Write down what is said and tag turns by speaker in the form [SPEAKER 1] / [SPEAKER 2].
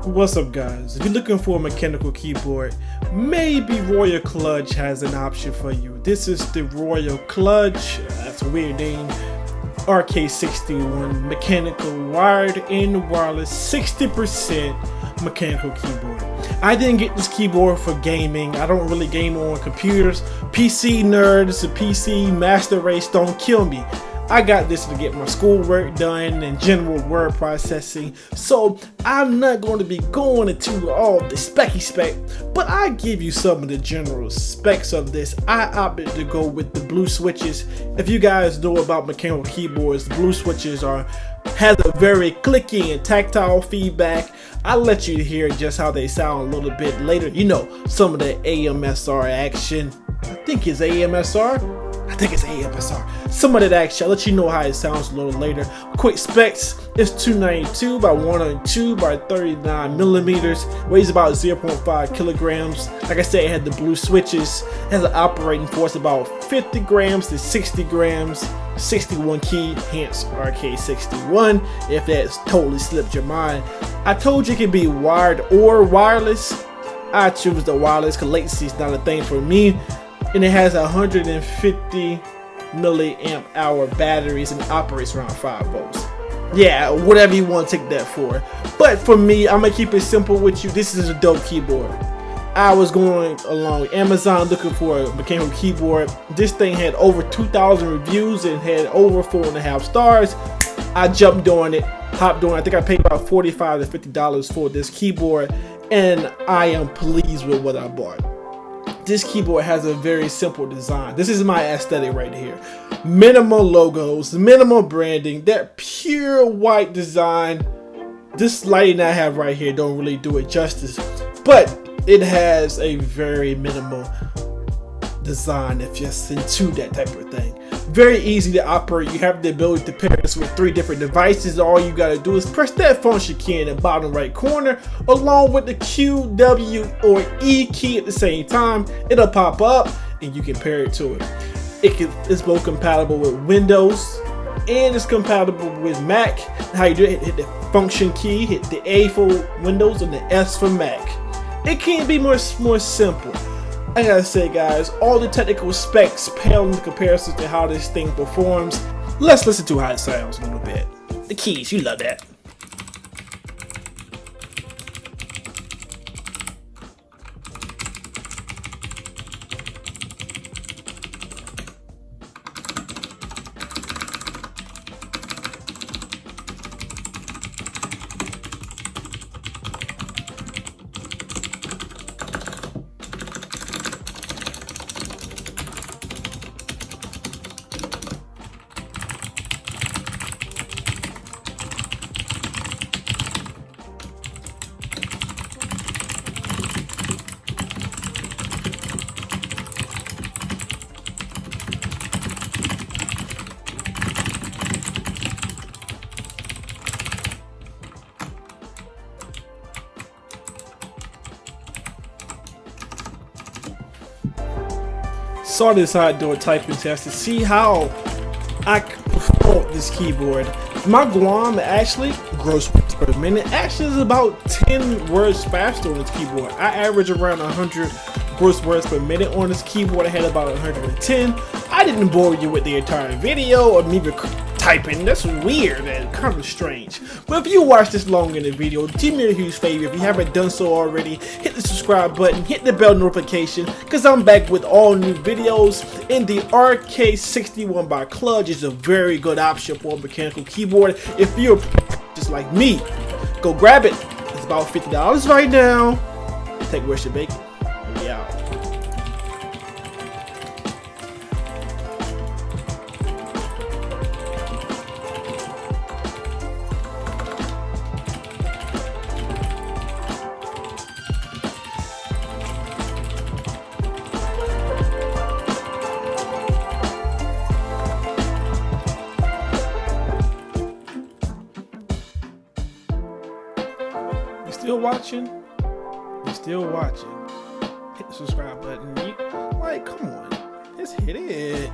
[SPEAKER 1] What's up, guys? If you're looking for a mechanical keyboard, maybe Royal Kludge has an option for you. This is the Royal Kludge, that's a weird name, K61 mechanical wired and wireless 60% mechanical keyboard. I didn't get this keyboard for gaming. I don't really game on computers. PC nerds, the PC master race, don't kill me. I got this to get my schoolwork done and general word processing, so I'm not going to be going into all the spec, but I give you some of the general specs of this. I opted to go with the blue switches. If you guys know about mechanical keyboards, the blue switches has a very clicky and tactile feedback. I'll let you hear just how they sound a little bit later. You know, some of the AMSR action. I think it's AMSR. Some of that action, I'll let you know how it sounds a little later. Quick specs, it's 292 by 102 by 39 millimeters, weighs about 0.5 kilograms. Like I said, it had the blue switches, it has an operating force about 50 grams to 60 grams, 61 key, hence K61, if that's totally slipped your mind. I told you it could be wired or wireless. I choose the wireless because latency is not a thing for me. And it has 150 milliamp hour batteries and operates around 5 volts. Yeah, whatever you want to take that for. But for me, I'm gonna keep it simple with you. This is a dope keyboard. I was going along Amazon looking for a mechanical keyboard. This thing had over 2,000 reviews and had over 4.5 stars. I jumped on it, hopped on. I think I paid about $45 to $50 for this keyboard, and I am pleased with what I bought. This keyboard has a very simple design. This is my aesthetic right here. Minimal logos, minimal branding, that pure white design. This lighting I have right here don't really do it justice, but it has a very minimal design if you're into that type of thing. Very easy to operate. You have the ability to pair this with 3 different devices. All you gotta do is press that function key in the bottom right corner along with the Q, W, or E key at the same time. It'll pop up and you can pair it to it. It's both compatible with Windows and it's compatible with Mac. How you do it, hit the function key, hit the A for Windows and the S for Mac. It can't be more simple. I gotta say, guys, all the technical specs pale in comparison to how this thing performs. Let's listen to how it sounds a little bit. The keys, you love that. Saw this how I do a typing test to see how I perform this keyboard. My Guam actually, gross words per minute, actually is about 10 words faster on this keyboard. I average around 100 gross words per minute on this keyboard. I had about 110. I didn't bore you with the entire video or me typing. That's weird and kind of strange. But if you watch this long in the video, do me a huge favor. If you haven't done so already, hit the subscribe button, hit the bell notification, because I'm back with all new videos. And the K61 by Kludge is a very good option for a mechanical keyboard. If you're just like me, go grab it. It's about $50 right now. Take where's your bacon. We out. Still watching? You're still watching. Hit the subscribe button. Like, come on. Just hit it.